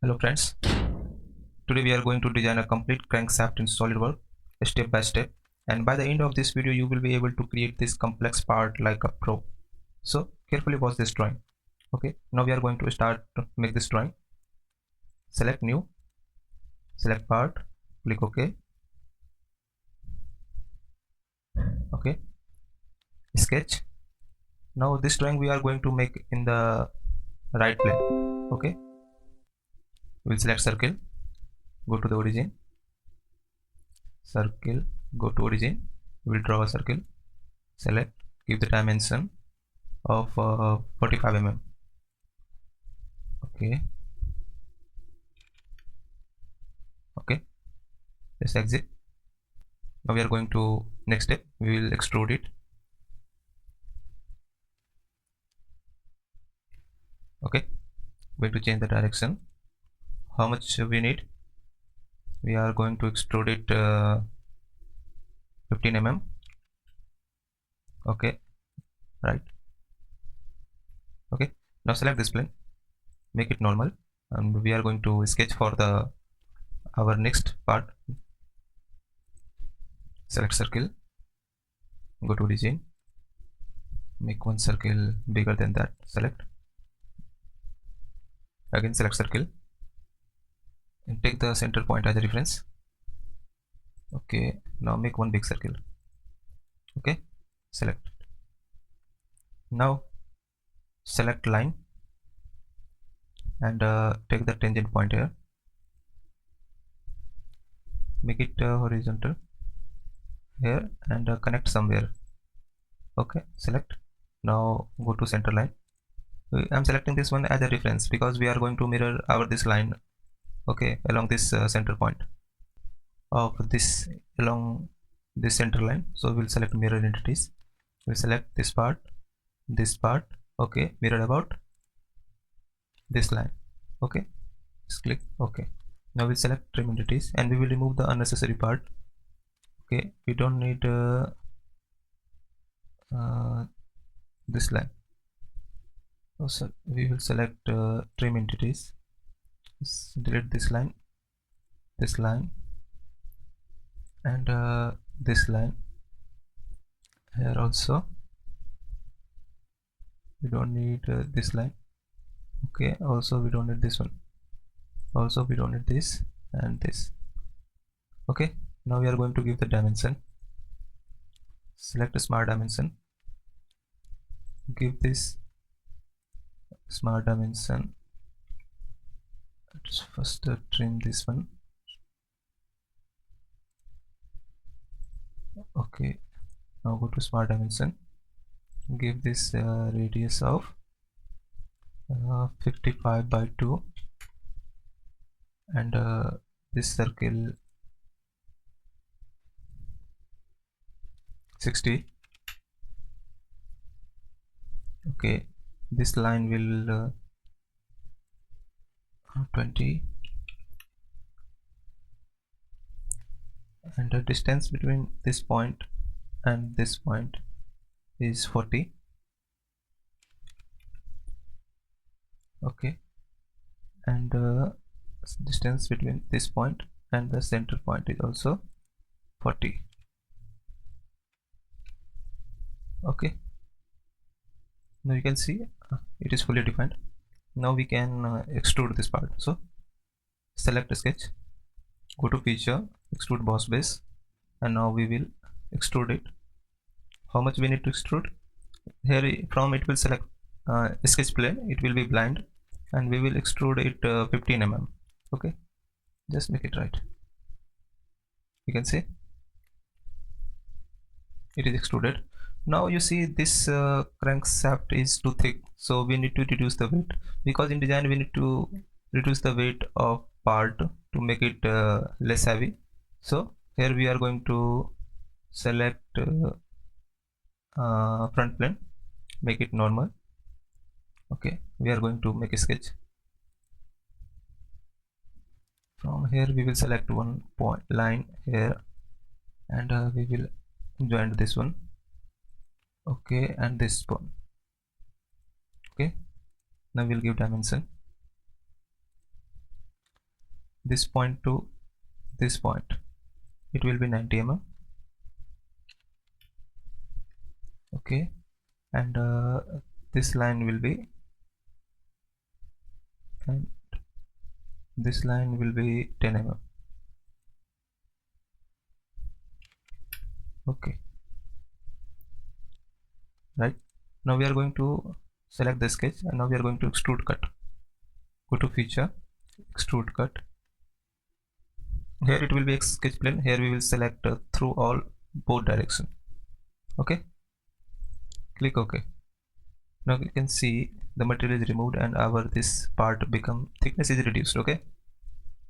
Hello friends, today we are going to design a complete crankshaft in Solidworks step by step, and by the end of this video you will be able to create this complex part like a pro. So carefully watch this drawing. Okay, now we are going to start to make this drawing. Select new, select part, click OK. Okay, sketch. Now this drawing we are going to make in the right plane. Okay, we'll select circle, go to the origin, circle, go to origin, we'll draw a circle, select, give the dimension of 45 mm. Okay, okay, let's exit. Now we are going to next step, we will extrude it. Okay, going to change the direction. How much we need? We are going to extrude it 15 mm. Okay, right. Okay, now select this plane, make it normal, and we are going to sketch for the our next part. Select circle, go to origin, make one circle bigger than that, select, again select circle and take the center point as a reference. Okay, now make one big circle. Okay, select. Now select line and take the tangent point here, make it horizontal here and connect somewhere. Okay, select. Now go to center line. I'm selecting this one as a reference because we are going to mirror our this line, okay, along this center point of this, along this center line. So we'll select mirror entities, we'll select this part, okay, mirror about this line. Okay, just click OK. Now we'll select trim entities and we will remove the unnecessary part. Okay, we don't need this line. Also we will select trim entities, just delete this line, and this line here. Also we don't need this line. Okay, also we don't need this one, also we don't need this and this. Okay, now we are going to give the dimension. Select a smart dimension, give this smart dimension. Let's first trim this one. Okay, now go to smart dimension, give this radius of 55 by 2 and this circle 60. Okay, this line will 20 and the distance between this point and this point is 40. Okay, and distance between this point and the center point is also 40. Okay, now you can see it is fully defined. Now we can extrude this part. So select sketch, go to feature, extrude boss base, and now we will extrude it. How much we need to extrude? Here from it will select sketch plane, it will be blind, and we will extrude it 15 mm. Okay, just make it right. You can see it is extruded. Now you see this crankshaft is too thick, so we need to reduce the weight, because in design we need to reduce the weight of part to make it less heavy. So here we are going to select front plane, make it normal. Okay, we are going to make a sketch. From here we will select one point line here and we will join this one. Okay, and this one. Okay, now we'll give dimension this point to this point, it will be 90 mm. Okay, and this line will be, and this line will be 10 mm. Okay, right. Now we are going to select the sketch, and now we are going to extrude cut. Go to feature, extrude cut. Here it will be sketch plane. Here we will select through all both direction. Okay, click OK. Now you can see the material is removed and our this part become thickness is reduced. Okay,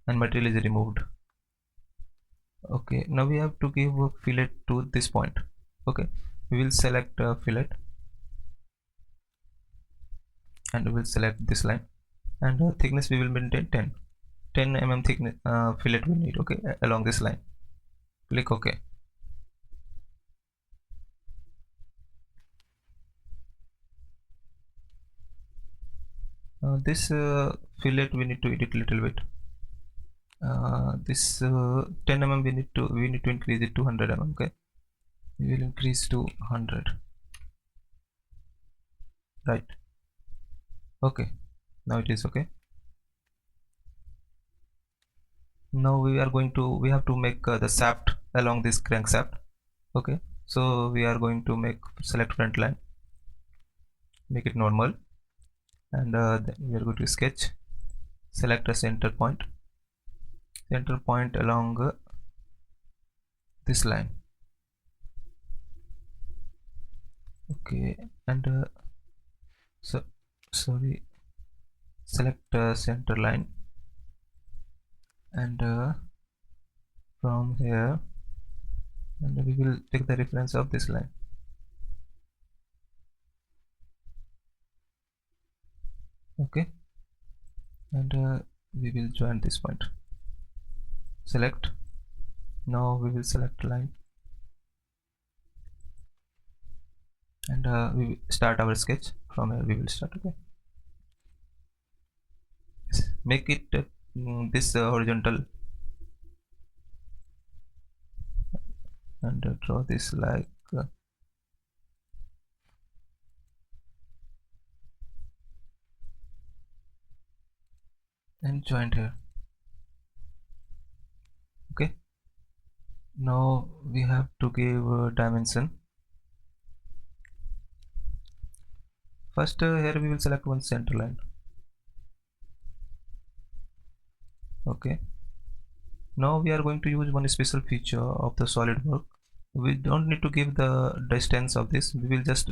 and material is removed. Okay, now we have to give a fillet to this point. Okay, we will select fillet, and we will select this line, and thickness we will maintain 10 mm thickness fillet we need. Okay, along this line. Click OK. This fillet we need to edit a little bit. This 10 mm we need to increase it to 100 mm. Okay, we will increase to 100. Right. Okay, now it is okay. Now we are going to, we have to make the shaft along this crankshaft. Okay, so we are going to make, select front line, make it normal, and then we are going to sketch, select a center point along this line. Okay, and so sorry, select center line, and from here, and we will take the reference of this line. Okay, and we will join this point. Select. Now we will select line, and we will start our sketch. From here we will start. Okay, make it this horizontal, and draw this like and joint here. Okay, now we have to give dimension. First here we will select one center line. Okay, now we are going to use one special feature of the Solidwork. We don't need to give the distance of this. We will just,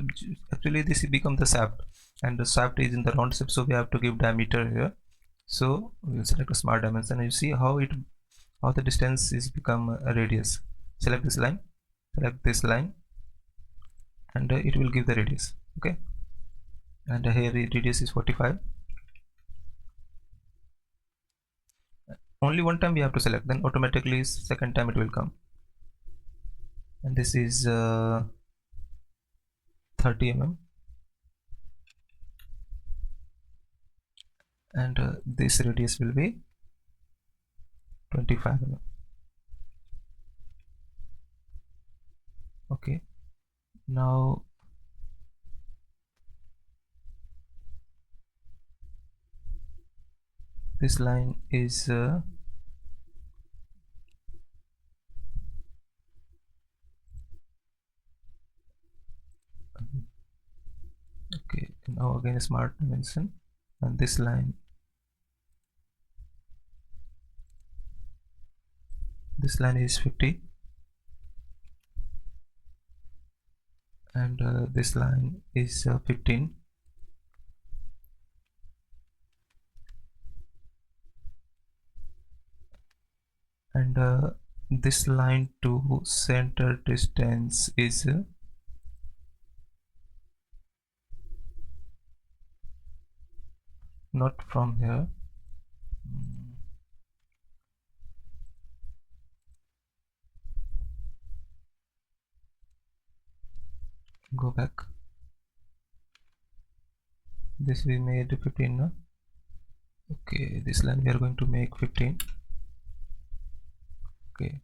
actually this become the shaft, and the shaft is in the round shape, so we have to give diameter here. So we will select a smart dimension, and you see how the distance is become a radius. Select this line, and it will give the radius. Okay, and here the radius is 45. Only one time we have to select, then automatically second time it will come. And this is 30 mm, and this radius will be 25 mm. Okay, now this line is okay, now again a smart dimension, and this line is 50, and this line is 15, and this line to center distance is not from here. Go back. This we made 15 now. Okay, this line we are going to make 15, Okay,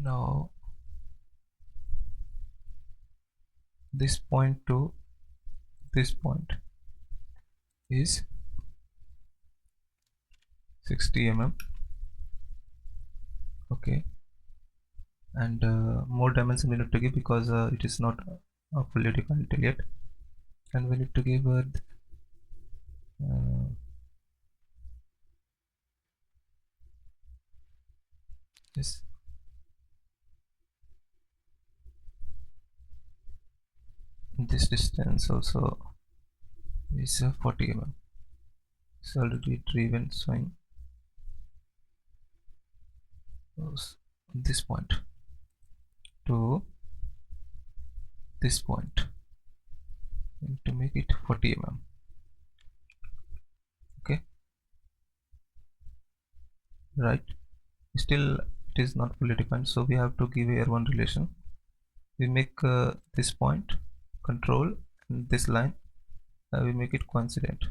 now this point to this point is 60 mm. Okay, and more dimension we need to give because it is not fully defined till yet, and we need to give uh, this distance also is 40 mm. It's already driven showing this point to this point and to make it 40 mm. Okay, right, still it is not fully defined, so we have to give here one relation. We make this point control and this line we make it coincident.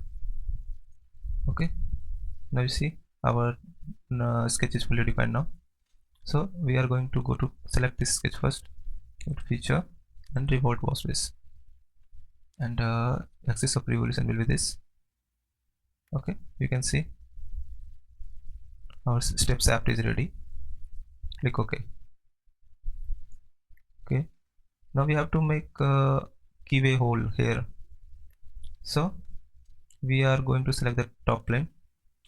Okay, now you see our sketch is fully defined now. So we are going to go to select this sketch first, go to feature and revolve was this, and axis of revolution will be this. Okay, you can see our steps app is ready. Click OK. Okay, now we have to make a keyway hole here, so we are going to select the top plane,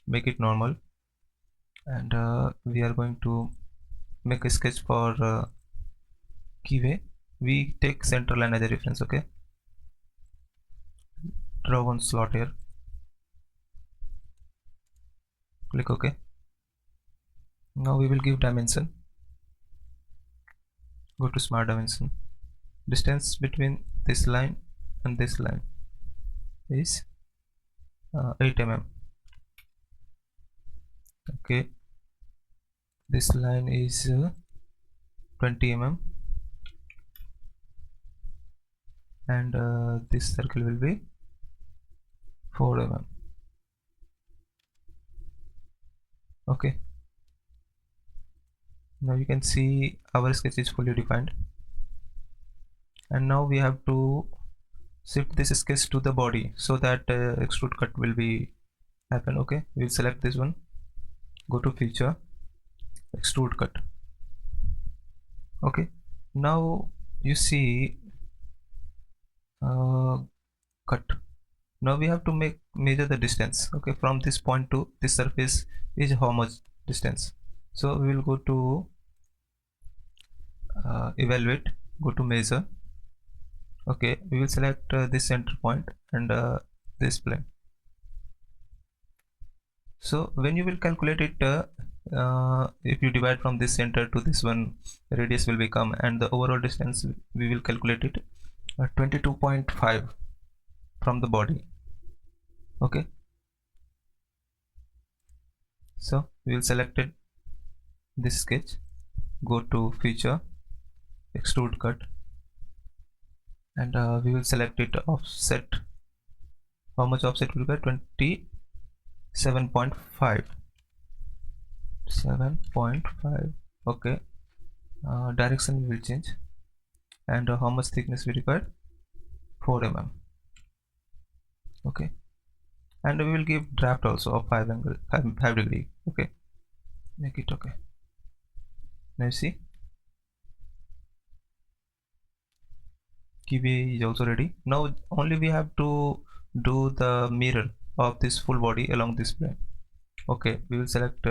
make it normal, and we are going to make a sketch for keyway. We take center line as a reference. Okay, draw one slot here, click OK. Now we will give dimension, go to smart dimension, distance between this line and this line is 8 mm. Okay, this line is 20 mm, and this circle will be 4 mm. Okay, now you can see our sketch is fully defined, and now we have to shift this sketch to the body so that extrude cut will be happen. Okay, we'll select this one, go to feature, extrude cut. Okay, now you see cut. Now we have to measure the distance. Okay, from this point to this surface is how much distance. So we will go to evaluate, go to measure. Okay, we will select this center point and this plane. So when you will calculate it, if you divide from this center to this one, radius will become, and the overall distance we will calculate it 22.5 from the body. Okay, so we will select it, this sketch, go to feature, extrude cut, and we will select it offset. How much offset will be? 27.5. 7.5. Okay, direction we will change, and how much thickness we require? 4 mm. Okay, and we will give draft also of 5 angle 5 degree. Okay, make it okay. Now you see keyway is also ready. Now only we have to do the mirror of this full body along this plane. Okay, we will select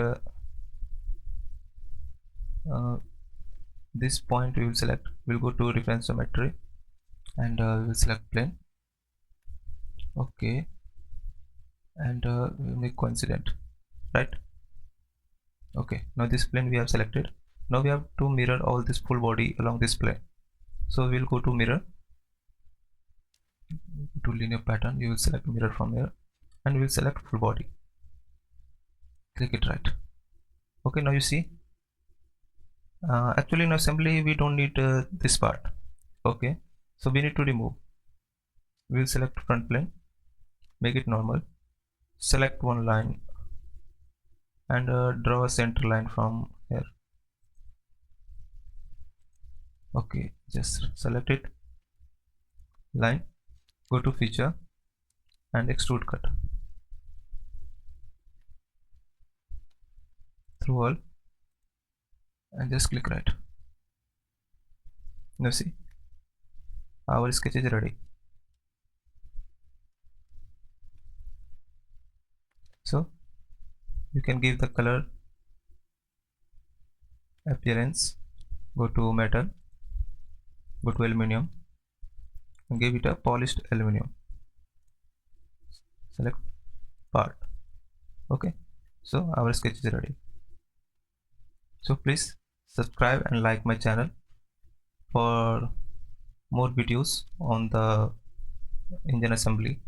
this point. We will select, we'll go to reference geometry, and we will select plane. Okay, and we'll make coincident, right? Okay, now this plane we have selected. Now we have to mirror all this full body along this plane, so we'll go to mirror, to linear pattern. You will select mirror from here, and we'll select full body, click it right. Okay, now you see actually in assembly we don't need this part. Okay, so we need to remove. We'll select front plane, make it normal, select one line, and draw a center line from here. Okay, just select it, line, go to feature and extrude cut through all and just click right. Now see, our sketch is ready. So you can give the color appearance, go to metal, go to aluminum and give it a polished aluminum, select part. Okay, so our sketch is ready. So please subscribe and like my channel for more videos on the engine assembly.